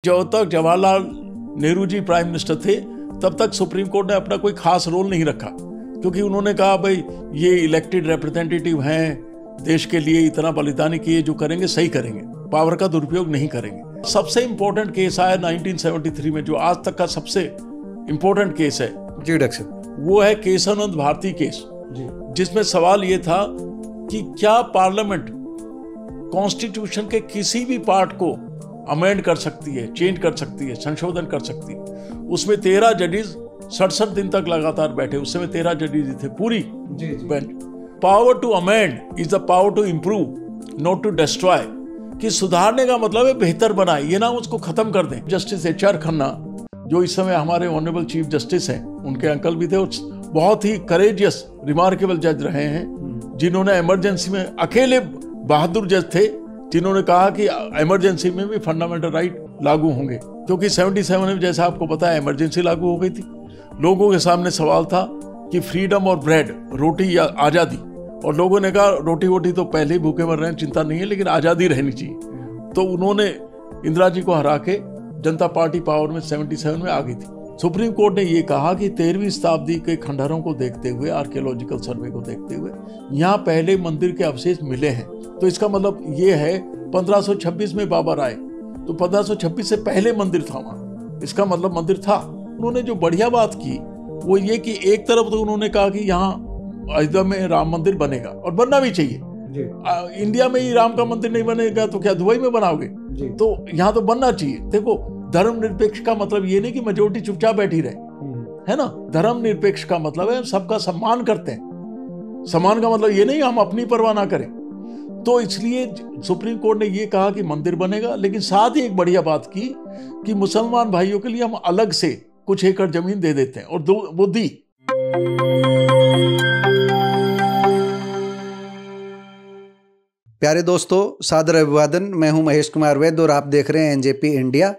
जब तक Jawaharlal Nehru ji prime minister थे तब तक सुप्रीम कोर्ट ने अपना कोई खास रोल नहीं रखा, क्योंकि उन्होंने कहा भाई ये इलेक्टेड रिप्रेजेंटेटिव हैं, देश के लिए इतना बलिदान किए, जो करेंगे सही करेंगे, पावर का दुरुपयोग नहीं करेंगे। सबसे इंपॉर्टेंट केस आया 1973 में, जो आज तक का सबसे इंपॉर्टेंट केस है जी डॉक्टर, वो है केशवानंद भारती केस, जिसमें सवाल ये था कि क्या पार्लियामेंट कॉन्स्टिट्यूशन के किसी भी पार्ट को अमेंड कर सकती है, चेंज कर सकती है, संशोधन कर सकती है। उसमें 13 जजेस 67 दिन तक लगातार बैठे, उस समय 13 जजेस थे पूरी बेंच। Power to amend is the power to improve, not to destroy. कि सुधारने का मतलब है बेहतर बनाए, ये ना उसको खत्म कर दें। जस्टिस HR खन्ना, जो इस समय हमारे ऑनरेबल चीफ जस्टिस हैं, उनके अंकल भी थे, और बहुत ही करेजियस रिमार्केबल जज रहे हैं, जिन्होंने इमरजेंसी में अकेले बहादुर जज थे, जिन्होंने कहा कि इमरजेंसी में भी फंडामेंटल राइट लागू होंगे, क्योंकि 77 में जैसा आपको पता है इमरजेंसी लागू हो गई थी। लोगों के सामने सवाल था कि फ्रीडम और ब्रेड, रोटी या आज़ादी, और लोगों ने कहा रोटी वोटी तो पहले ही भूखे मर रहे हैं, चिंता नहीं है, लेकिन आज़ादी रहनी चाहिए। तो उन्होंने इंदिरा जी को हरा के जनता पार्टी पावर में 77 में आ गई थी। सुप्रीम कोर्ट ने ये कहा कि 13वीं शताब्दी के खंडहरों को देखते हुए, आर्कियोलॉजिकल सर्वे को देखते हुए, यहाँ पहले मंदिर के अवशेष मिले हैं। तो इसका मतलब ये है 1526 में बाबर आए, तो 1526 से पहले मंदिर था वहाँ, इसका मतलब मंदिर था। उन्होंने जो बढ़िया बात की वो ये कि एक तरफ तो उन्होंने कहा कि यहाँ अयोध्या में राम मंदिर बनेगा, और बनना भी चाहिए। इंडिया में ही राम का मंदिर नहीं बनेगा तो क्या दुबई में बनाओगे? तो यहाँ तो बनना चाहिए। देखो, धर्मनिरपेक्ष का मतलब ये नहीं कि मेजोरिटी चुपचाप बैठी रहे, है ना। धर्मनिरपेक्ष का मतलब है सबका सम्मान करते हैं। सम्मान का मतलब ये नहीं हम अपनी परवाह ना करें। तो इसलिए सुप्रीम कोर्ट ने ये कहा कि मंदिर बनेगा, लेकिन साथ ही एक बढ़िया बात की कि मुसलमान भाइयों के लिए हम अलग से कुछ एकड़ जमीन दे देते हैं, और वो दी। प्यारे दोस्तों, सादर अभिवादन। मैं हूं महेश कुमार वैद्य और आप देख रहे हैं NJP इंडिया।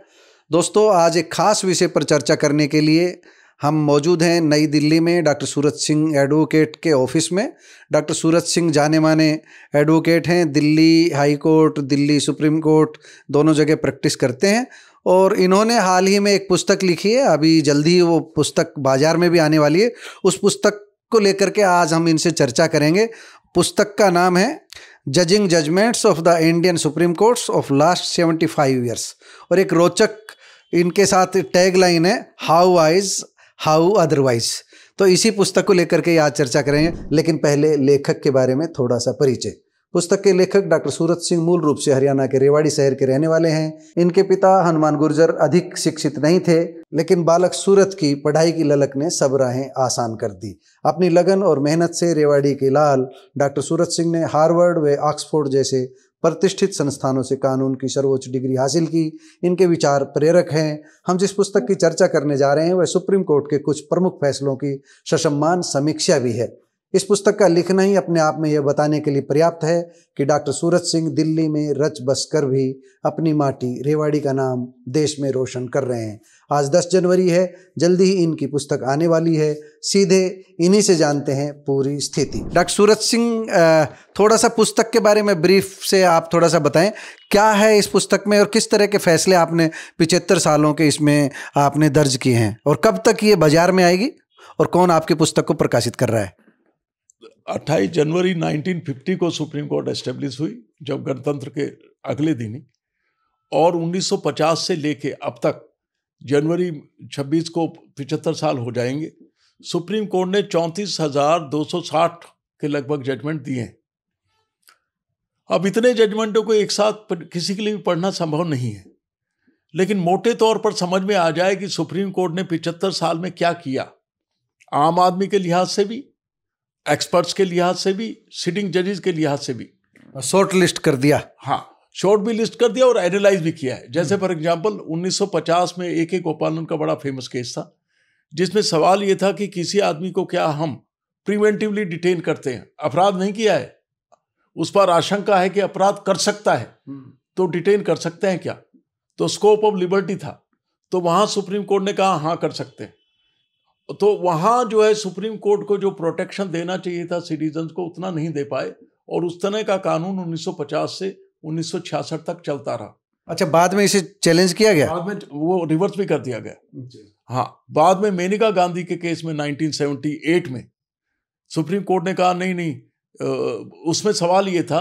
दोस्तों, आज एक खास विषय पर चर्चा करने के लिए हम मौजूद हैं नई दिल्ली में डॉक्टर सूरज सिंह एडवोकेट के ऑफिस में। डॉक्टर सूरज सिंह जाने माने एडवोकेट हैं, Delhi high court, Delhi supreme court, दोनों जगह प्रैक्टिस करते हैं, और इन्होंने हाल ही में एक पुस्तक लिखी है। अभी जल्दी ही वो पुस्तक बाजार में भी आने वाली है। उस पुस्तक को लेकर के आज हम इनसे चर्चा करेंगे। पुस्तक का नाम है judging judgements of the Indian supreme courts of last 75 years, और एक रोचक इनके साथ टैग लाइन है, हाउ वाइज हाउ अदरवाइज। तो इसी पुस्तक को लेकर के आज चर्चा करेंगे, लेकिन पहले लेखक के बारे में थोड़ा सा परिचय। पुस्तक के लेखक डॉक्टर सूरज सिंह मूल रूप से हरियाणा के रेवाड़ी शहर के रहने वाले हैं। इनके पिता हनुमान गुर्जर अधिक शिक्षित नहीं थे, लेकिन बालक सूरज की पढ़ाई की ललक ने सब राहें आसान कर दी। अपनी लगन और मेहनत से रेवाड़ी के लाल डॉक्टर सूरज सिंह ने हार्वर्ड व ऑक्सफोर्ड जैसे प्रतिष्ठित संस्थानों से कानून की सर्वोच्च डिग्री हासिल की। इनके विचार प्रेरक हैं। हम जिस पुस्तक की चर्चा करने जा रहे हैं वह सुप्रीम कोर्ट के कुछ प्रमुख फैसलों की ससम्मान समीक्षा भी है। इस पुस्तक का लिखना ही अपने आप में यह बताने के लिए पर्याप्त है कि डॉक्टर सूरज सिंह दिल्ली में रच बस कर भी अपनी माटी रेवाड़ी का नाम देश में रोशन कर रहे हैं। आज 10 जनवरी है, जल्दी ही इनकी पुस्तक आने वाली है। सीधे इन्हीं से जानते हैं पूरी स्थिति। डॉक्टर सूरज सिंह, थोड़ा सा पुस्तक के बारे में ब्रीफ से आप थोड़ा सा बताएं, क्या है इस पुस्तक में और किस तरह के फैसले आपने 75 सालों के इसमें आपने दर्ज किए हैं, और कब तक ये बाजार में आएगी, और कौन आपकी पुस्तक को प्रकाशित कर रहा है? 28 जनवरी 1950 को सुप्रीम कोर्ट एस्टेब्लिश हुई, जब गणतंत्र के अगले दिन ही, और 1950 से लेके अब तक जनवरी 26 को 75 साल हो जाएंगे। सुप्रीम कोर्ट ने 34,260 के लगभग जजमेंट दिए हैं। अब इतने जजमेंटों को एक साथ किसी के लिए भी पढ़ना संभव नहीं है, लेकिन मोटे तौर पर समझ में आ जाए कि सुप्रीम कोर्ट ने 75 साल में क्या किया, आम आदमी के लिहाज से भी, एक्सपर्ट्स के लिहाज से भी, सिटिंग जजेस के लिहाज से भी। शॉर्ट लिस्ट कर दिया। हाँ, शॉर्ट भी लिस्ट कर दिया और एनालाइज भी किया है। जैसे फॉर एग्जांपल 1950 में AK गोपालन का बड़ा फेमस केस था, जिसमें सवाल ये था कि किसी आदमी को क्या हम प्रिवेंटिवली डिटेन करते हैं, अपराध नहीं किया है, उस पर आशंका है कि अपराध कर सकता है, तो डिटेन कर सकते हैं क्या? तो स्कोप ऑफ लिबर्टी था, तो वहाँ सुप्रीम कोर्ट ने कहा हाँ कर सकते हैं। तो वहाँ जो है सुप्रीम कोर्ट को जो प्रोटेक्शन देना चाहिए था सिटीजन्स को, उतना नहीं दे पाए, और उस तरह का कानून 1950 से 1966 तक चलता रहा। अच्छा, बाद में इसे चैलेंज किया गया? बाद में वो रिवर्स भी कर दिया गया। हाँ, बाद में मेनका गांधी के केस में 1978 में सुप्रीम कोर्ट ने कहा नहीं, उसमें सवाल ये था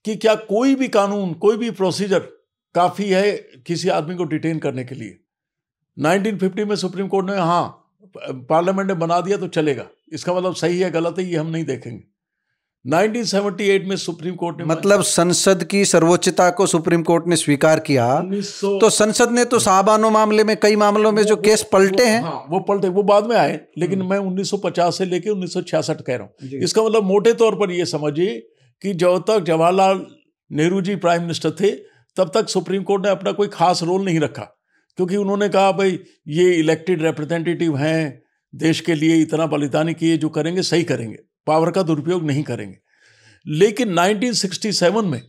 कि क्या कोई भी कानून, कोई भी प्रोसीजर काफ़ी है किसी आदमी को डिटेन करने के लिए। 1950 में सुप्रीम कोर्ट ने हाँ, पार्लियामेंट ने बना दिया तो चलेगा, इसका मतलब सही है गलत है ये हम नहीं देखेंगे। 1978 में सुप्रीम कोर्ट ने, मतलब संसद की सर्वोच्चता को सुप्रीम कोर्ट ने स्वीकार किया। तो संसद ने तो साहबानो मामले में, कई मामलों में जो केस पलटे हैं, हाँ, वो पलटे, वो बाद में आए, लेकिन मैं 1950 से लेके 1966 कह रहा हूँ। इसका मतलब मोटे तौर पर ये समझिए कि जब तक जवाहरलाल नेहरू जी प्राइम मिनिस्टर थे तब तक सुप्रीम कोर्ट ने अपना कोई खास रोल नहीं रखा, क्योंकि उन्होंने कहा भाई ये इलेक्टेड रिप्रेजेंटेटिव हैं, देश के लिए इतना बलिदान किए, जो करेंगे सही करेंगे, पावर का दुरुपयोग नहीं करेंगे। लेकिन 1967 में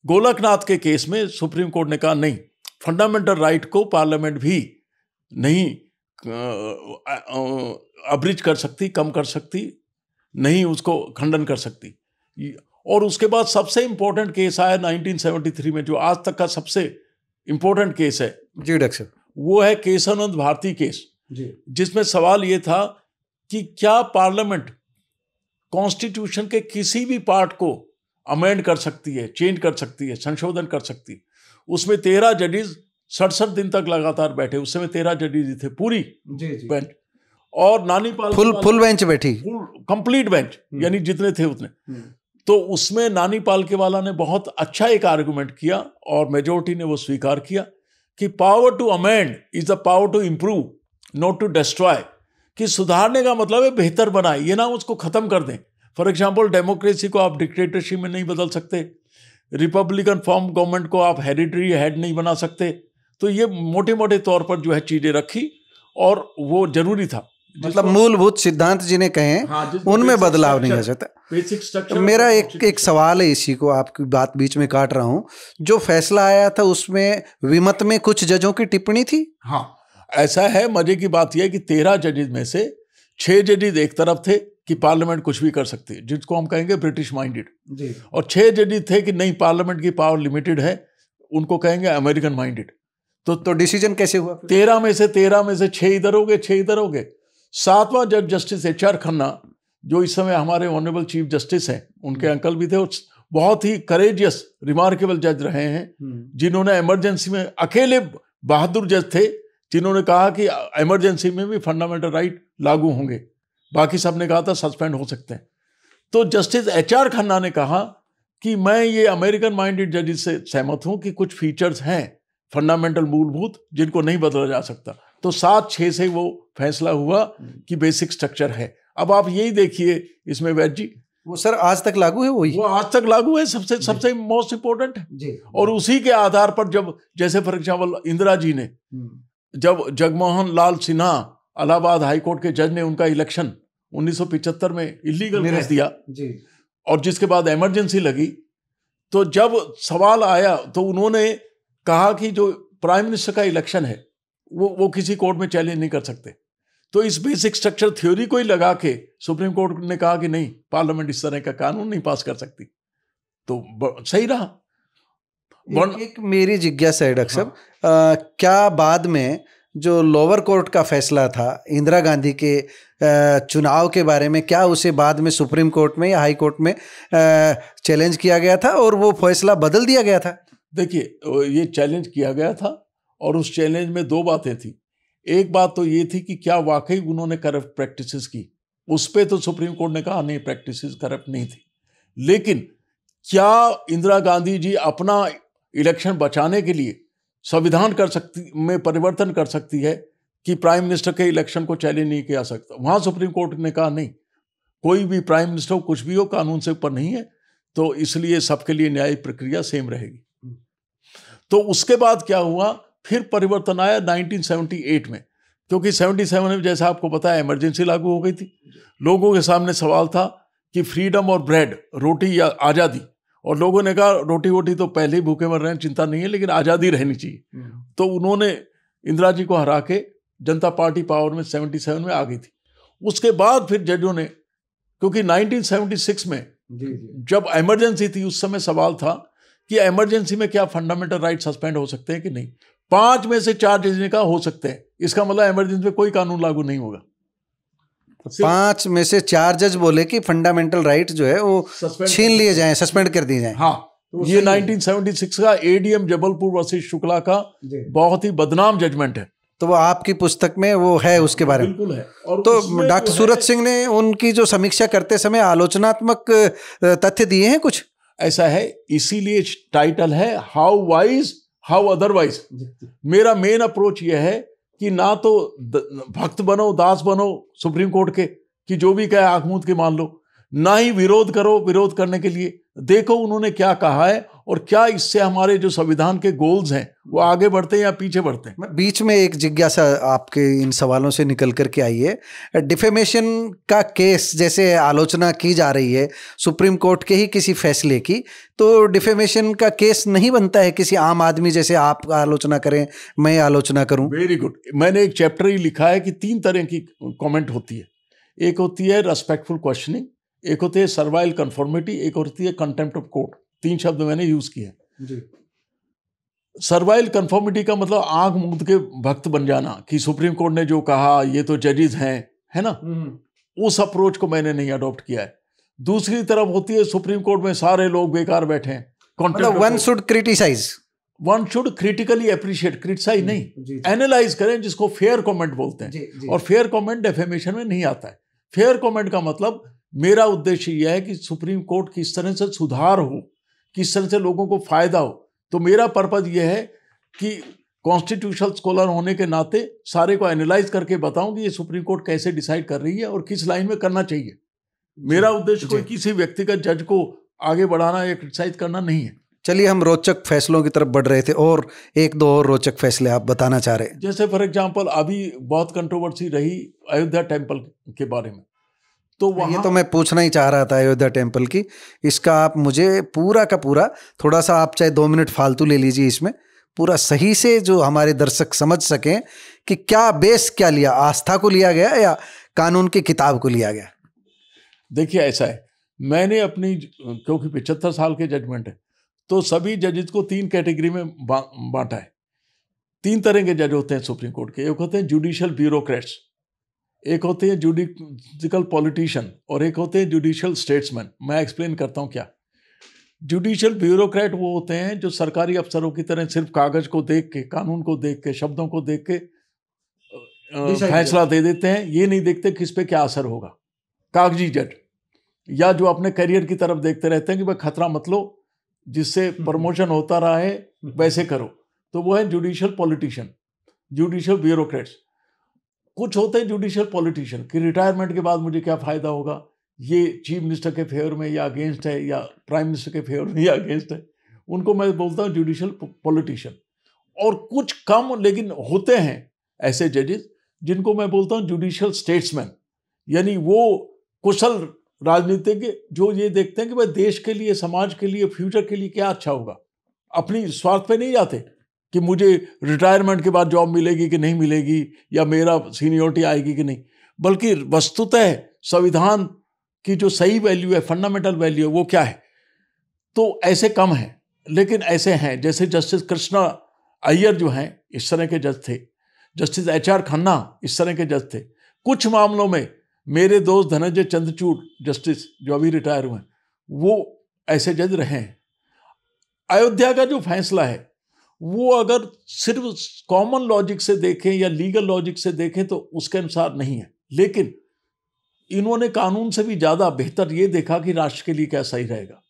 गोलकनाथ के केस में सुप्रीम कोर्ट ने कहा नहीं, फंडामेंटल राइट को पार्लियामेंट भी नहीं अब्रिज कर सकती, कम कर सकती, नहीं उसको खंडन कर सकती। और उसके बाद सबसे इंपॉर्टेंट केस आया 1973 में, जो आज तक का सबसे इंपॉर्टेंट केस है जी डॉक्टर साहब, वो है केशवानंद भारती केस जी, जिसमें सवाल ये था कि क्या पार्लियामेंट कॉन्स्टिट्यूशन के किसी भी पार्ट को अमेंड कर सकती है, चेंज कर सकती है, संशोधन कर सकती है। उसमें 13 जजेस 67 दिन तक लगातार बैठे, उस समय 13 जजेस थे, पूरी बेंच, और नानी पाल फुल बेंच बैठी, कंप्लीट बेंच, यानी जितने थे उतने। तो उसमें नानी पालकेवाला ने बहुत अच्छा एक आर्गुमेंट किया और मेजोरिटी ने वो स्वीकार किया कि power to amend is the power to improve, not to destroy. कि सुधारने का मतलब है बेहतर बनाए, ये ना उसको खत्म कर दें। फॉर एग्जांपल, डेमोक्रेसी को आप डिक्टेटरशिप में नहीं बदल सकते, रिपब्लिकन फॉर्म गवर्नमेंट को आप हेरिडिटरी हेड नहीं बना सकते। तो ये मोटे मोटे तौर पर जो है चीजें रखी और वो जरूरी था। मतलब मूलभूत सिद्धांत जिन्हें कहें, हाँ, उनमें बदलाव नहीं हो सकता। Basic structure. मेरा एक सवाल है, इसी को आपकी बात बीच में काट रहा हूं, जो फैसला आया था उसमें विमत में कुछ जजों की टिप्पणी थी। हाँ, ऐसा है, मजे की बात यह है कि 13 जजेस में से 6 जजेस एक तरफ थे कि पार्लियामेंट कुछ भी कर सकती है, जिसको हम कहेंगे ब्रिटिश माइंडेड, और 6 जजेस थे कि नहीं, पार्लियामेंट की पावर लिमिटेड है, उनको कहेंगे अमेरिकन माइंडेड। तो डिसीजन कैसे हुआ? 13 में से 6 इधर हो गए, 6 इधर हो गए। 7वां जज जस्टिस HR खन्ना, जो इस समय हमारे ऑनरेबल चीफ जस्टिस हैं, उनके अंकल भी थे, और बहुत ही करेजियस रिमार्केबल जज रहे हैं, जिन्होंने इमरजेंसी में, अकेले बहादुर जज थे जिन्होंने कहा कि इमरजेंसी में भी फंडामेंटल राइट लागू होंगे, बाकी सब ने कहा था सस्पेंड हो सकते हैं। तो जस्टिस HR खन्ना ने कहा कि मैं ये अमेरिकन माइंडेड जजेस से सहमत हूं कि कुछ फीचर्स हैं फंडामेंटल मूलभूत जिनको नहीं बदला जा सकता। तो 7-6 से वो फैसला हुआ कि बेसिक स्ट्रक्चर है। अब आप यही देखिए इसमें वैद जी, वो सर आज तक लागू है, वो आज तक लागू है, सबसे मोस्ट इंपॉर्टेंट है। और उसी के आधार पर जब, जैसे फॉर एग्जाम्पल इंदिरा जी ने, जब जगमोहन लाल सिन्हा इलाहाबाद हाईकोर्ट के जज ने उनका इलेक्शन 1975 में इलीगल कर दिया जी, और जिसके बाद इमरजेंसी लगी, तो जब सवाल आया तो उन्होंने कहा कि जो प्राइम मिनिस्टर का इलेक्शन है वो किसी कोर्ट में चैलेंज नहीं कर सकते। तो इस बेसिक स्ट्रक्चर थ्योरी को ही लगा के सुप्रीम कोर्ट ने कहा कि नहीं, पार्लियामेंट इस तरह का कानून नहीं पास कर सकती, तो सही रहा। एक मेरी जिज्ञासा है डॉक्टर साहब, क्या बाद में जो लोअर कोर्ट का फैसला था इंदिरा गांधी के चुनाव के बारे में, क्या उसे बाद में सुप्रीम कोर्ट में या हाई कोर्ट में चैलेंज किया गया था और वो फैसला बदल दिया गया था? देखिए, ये चैलेंज किया गया था और उस चैलेंज में 2 बातें थी। एक बात तो ये थी कि क्या वाकई उन्होंने करप्ट प्रैक्टिसेस की, उस पर तो सुप्रीम कोर्ट ने कहा नहीं, प्रैक्टिसेस करप्ट नहीं थी। लेकिन क्या इंदिरा गांधी जी अपना इलेक्शन बचाने के लिए संविधान में परिवर्तन कर सकती है कि प्राइम मिनिस्टर के इलेक्शन को चैलेंज नहीं किया सकता? वहां सुप्रीम कोर्ट ने कहा नहीं, कोई भी प्राइम मिनिस्टर कुछ भी हो, कानून से ऊपर नहीं है, तो इसलिए सबके लिए न्यायिक प्रक्रिया सेम रहेगी। तो उसके बाद क्या हुआ, फिर परिवर्तन आया 1978 में, क्योंकि 77 में जैसा आपको पता है इमरजेंसी लागू हो गई थी। लोगों के सामने सवाल था कि फ्रीडम और ब्रेड, रोटी या आज़ादी, और लोगों ने कहा रोटी वोटी तो पहले ही भूखे मर रहे हैं, चिंता नहीं है, लेकिन आज़ादी रहनी चाहिए। तो उन्होंने इंदिरा जी को हरा के जनता पार्टी पावर में 77 में आ गई थी। उसके बाद फिर जजों ने, क्योंकि 1976 में जब इमरजेंसी थी उस समय सवाल था कि इमरजेंसी में क्या फंडामेंटल राइट सस्पेंड हो सकते हैं कि नहीं। 5 में से 4 जज ने कहा हो सकते हैं, इसका मतलब इमरजेंसी में कोई कानून लागू नहीं होगा। 5 में से 4 जज बोले कि फंडामेंटल राइट जो है वो छीन लिए जाएं, सस्पेंड कर दिए जाएं। हाँ, तो ये 1976 का एडीएम जबलपुर वर्सेस शुक्ला का बहुत ही बदनाम जजमेंट है। तो वो आपकी पुस्तक में वो है उसके बारे में? बिल्कुल है। और तो डॉक्टर सूरज सिंह ने उनकी जो समीक्षा करते समय आलोचनात्मक तथ्य दिए हैं कुछ? ऐसा है, इसीलिए टाइटल है हाउ वाइज हाउ अदरवाइज। मेरा मेन अप्रोच यह है कि ना तो भक्त बनो, दास बनो सुप्रीम कोर्ट के कि जो भी कहे आंख मूंद के मान लो, ना ही विरोध करो विरोध करने के लिए। देखो उन्होंने क्या कहा है और क्या इससे हमारे जो संविधान के गोल्स हैं वो आगे बढ़ते हैं या पीछे बढ़ते हैं। बीच में एक जिज्ञासा आपके इन सवालों से निकल करके आई है। डिफेमेशन का केस जैसे आलोचना की जा रही है सुप्रीम कोर्ट के ही किसी फैसले की, तो डिफेमेशन का केस नहीं बनता है किसी आम आदमी जैसे आप आलोचना करें, मैं आलोचना करूं? Very good. मैंने एक चैप्टर ही लिखा है कि 3 तरह की कमेंट होती है। एक होती है रेस्पेक्टफुल क्वेश्चनिंग, एक होती है सर्वाइल कंफर्मिटी, एक होती है कंटेम्प्ट ऑफ कोर्ट। 3 शब्द मैंने यूज किए हैं। सर्वाइल कंफर्मिटी का मतलब आंख मूंद के भक्त बन जाना कि सुप्रीम कोर्ट ने जो कहा ये तो जजेस हैं, है ना। उस अप्रोच को मैंने नहीं अडॉप्ट किया है। दूसरी तरफ होती है सुप्रीम कोर्ट में सारे लोग बेकार बैठे हैं, मतलब one should criticise, one should critically appreciate, criticise नहीं, एनालाइज करें, जिसको फेयर कमेंट बोलते हैं। और फेयर कमेंट डेफेमेशन में नहीं आता है। फेयर कमेंट का मतलब मेरा उद्देश्य यह है कि सुप्रीम कोर्ट किस तरह से सुधार हो, किस तरह से लोगों को फायदा हो। तो मेरा पर्पज यह है कि कॉन्स्टिट्यूशनल स्कॉलर होने के नाते सारे को एनालाइज करके बताऊं कि ये सुप्रीम कोर्ट कैसे डिसाइड कर रही है और किस लाइन में करना चाहिए। मेरा उद्देश्य कोई किसी व्यक्तिगत जज को आगे बढ़ाना या क्रिटिसाइज करना नहीं है। चलिए हम रोचक फैसलों की तरफ बढ़ रहे थे और 1-2 और रोचक फैसले आप बताना चाह रहे हैं। जैसे फॉर एग्जांपल अभी बहुत कंट्रोवर्सी रही अयोध्या टेम्पल के बारे में, तो वहाँ ये तो मैं पूछना ही चाह रहा था अयोध्या टेम्पल की। इसका आप मुझे पूरा का पूरा, थोड़ा सा आप चाहे 2 मिनट फालतू ले लीजिए, इसमें पूरा सही से जो हमारे दर्शक समझ सकें कि क्या बेस क्या लिया, आस्था को लिया गया या कानून की किताब को लिया गया। देखिए ऐसा है, मैंने अपनी, क्योंकि 75 साल के जजमेंट है, तो सभी जजेस को 3 कैटेगरी में बांटा है। 3 तरह के जज होते हैं सुप्रीम कोर्ट के। एक होते हैं जुडिशियल ब्यूरोक्रेट्स, एक होते हैं जुडिशियल पॉलिटिशियन और एक होते हैं जुडिशियल स्टेट्समैन। मैं एक्सप्लेन करता हूँ क्या। जुडिशियल ब्यूरोक्रेट वो होते हैं जो सरकारी अफसरों की तरह सिर्फ कागज को देख के, कानून को देख के, शब्दों को देख के फैसला दे देते हैं। ये नहीं देखते किस पे क्या असर होगा। कागजी जज, या जो अपने करियर की तरफ देखते रहते हैं कि भाई खतरा मत लो, जिससे प्रमोशन होता रहा है वैसे करो, तो वो है जुडिशियल पॉलिटिशियन, जुडिशियल ब्यूरोक्रेट्स। कुछ होते हैं जुडिशियल पॉलिटिशियन कि रिटायरमेंट के बाद मुझे क्या फ़ायदा होगा, ये चीफ मिनिस्टर के फेवर में या अगेंस्ट है, या प्राइम मिनिस्टर के फेवर में या अगेंस्ट है। उनको मैं बोलता हूँ जुडिशियल पॉलिटिशियन। और कुछ कम लेकिन होते हैं ऐसे जजेस जिनको मैं बोलता हूँ जुडिशियल स्टेट्समैन, यानी वो कुशल राजनीतिज्ञ जो ये देखते हैं कि भाई देश के लिए, समाज के लिए, फ्यूचर के लिए क्या अच्छा होगा। अपनी स्वार्थ पे नहीं जाते कि मुझे रिटायरमेंट के बाद जॉब मिलेगी कि नहीं मिलेगी, या मेरा सीनियरिटी आएगी कि नहीं, बल्कि वस्तुतः संविधान की जो सही वैल्यू है, फंडामेंटल वैल्यू है, वो क्या है। तो ऐसे कम हैं, लेकिन ऐसे हैं जैसे जस्टिस कृष्णा अय्यर जो हैं, इस तरह के जज थे। जस्टिस HR खन्ना इस तरह के जज थे। कुछ मामलों में मेरे दोस्त धनंजय चंद्रचूड़ जस्टिस जो अभी रिटायर हुए हैं, वो ऐसे जज रहे हैं। अयोध्या का जो फैसला है वो अगर सिर्फ कॉमन लॉजिक से देखें या लीगल लॉजिक से देखें तो उसके अनुसार नहीं है, लेकिन इन्होंने कानून से भी ज़्यादा बेहतर ये देखा कि राष्ट्र के लिए क्या सही रहेगा।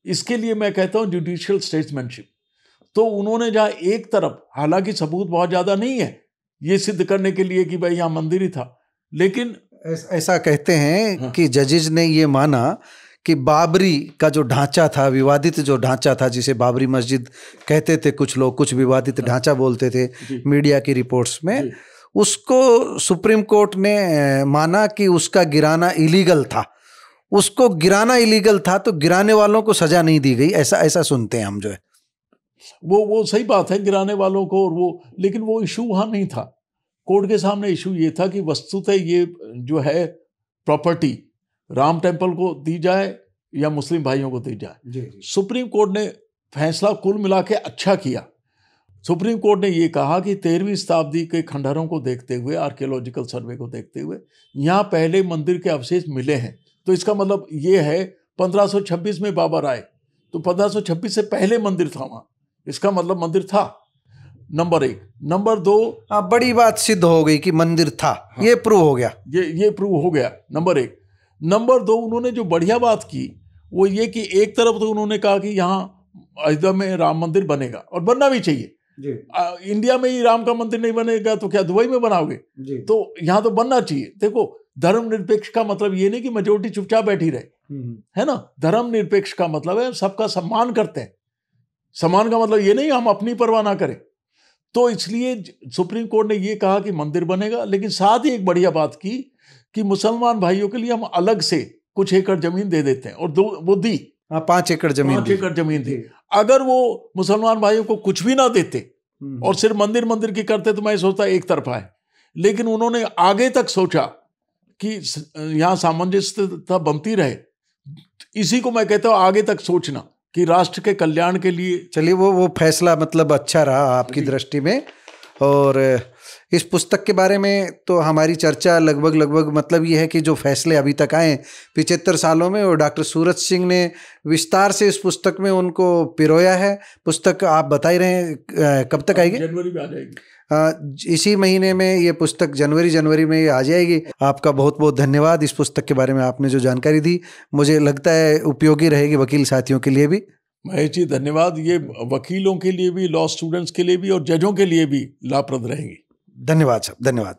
इसके लिए मैं कहता हूँ जुडिशियल स्टेट्समैनशिप। तो उन्होंने जहाँ एक तरफ, हालांकि सबूत बहुत ज़्यादा नहीं है ये सिद्ध करने के लिए कि भाई यहाँ मंदिर ही था, लेकिन ऐसा कहते हैं कि जजेज ने ये माना कि बाबरी का जो ढांचा था, विवादित जो ढांचा था, जिसे बाबरी मस्जिद कहते थे कुछ लोग, कुछ विवादित ढांचा बोलते थे मीडिया की रिपोर्ट्स में, उसको सुप्रीम कोर्ट ने माना कि उसका गिराना इलीगल था। उसको गिराना इलीगल था तो गिराने वालों को सजा नहीं दी गई, ऐसा सुनते हैं हम जो है। वो सही बात है, गिराने वालों को, और वो, लेकिन वो इशू वहाँ नहीं था। कोर्ट के सामने इशू ये था कि वस्तुतः ये जो है प्रॉपर्टी राम टेम्पल को दी जाए या मुस्लिम भाइयों को दी जाए। सुप्रीम कोर्ट ने फैसला कुल मिला के अच्छा किया। सुप्रीम कोर्ट ने ये कहा कि 13वीं शताब्दी के खंडहरों को देखते हुए, आर्कियोलॉजिकल सर्वे को देखते हुए, यहाँ पहले मंदिर के अवशेष मिले हैं। तो इसका मतलब ये है 1526 में बाबर आए, तो 1526 से पहले मंदिर था वहाँ, इसका मतलब मंदिर था। नंबर 1। नंबर 2, बड़ी बात सिद्ध हो गई कि मंदिर था। हाँ, ये प्रूव हो गया, ये प्रूव हो गया, नंबर 1। नंबर 2, उन्होंने जो बढ़िया बात की वो ये कि एक तरफ तो उन्होंने कहा कि यहाँ अयोध्या में राम मंदिर बनेगा और बनना भी चाहिए जी। इंडिया में ही राम का मंदिर नहीं बनेगा तो क्या दुबई में बनाओगे जी। तो यहाँ तो बनना चाहिए। देखो, धर्मनिरपेक्ष का मतलब ये नहीं कि मेजोरिटी चुपचाप बैठी रहे, है ना। धर्मनिरपेक्ष का मतलब है सबका सम्मान करते हैं। सम्मान का मतलब ये नहीं हम अपनी परवाह ना करें। तो इसलिए सुप्रीम कोर्ट ने ये कहा कि मंदिर बनेगा, लेकिन साथ ही एक बढ़िया बात की कि मुसलमान भाइयों के लिए हम अलग से कुछ एकड़ जमीन दे देते हैं, और वो दी 5 एकड़ जमीन, 5 एकड़ जमीन दी। अगर वो मुसलमान भाइयों को कुछ भी ना देते और सिर्फ मंदिर की करते तो मैं सोचता एक तरफा है, लेकिन उन्होंने आगे तक सोचा कि यहाँ सामंजस्यता बनती रहे। इसी को मैं कहता हूँ आगे तक सोचना कि राष्ट्र के कल्याण के लिए। चलिए, वो फैसला मतलब अच्छा रहा आपकी दृष्टि में। और इस पुस्तक के बारे में तो हमारी चर्चा लगभग मतलब ये है कि जो फैसले अभी तक आए 75 सालों में, और डॉक्टर सूरज सिंह ने विस्तार से इस पुस्तक में उनको पिरोया है। पुस्तक आप बता ही रहे हैं कब तक आएगी? जनवरी में आ जाएगी। इसी महीने में ये पुस्तक जनवरी में आ जाएगी। आपका बहुत बहुत धन्यवाद। इस पुस्तक के बारे में आपने जो जानकारी दी मुझे लगता है उपयोगी रहेगी वकील साथियों के लिए भी। महेश जी धन्यवाद। ये वकीलों के लिए भी, लॉ स्टूडेंट्स के लिए भी और जजों के लिए भी लाभप्रद रहेगी। धन्यवाद साहब, धन्यवाद।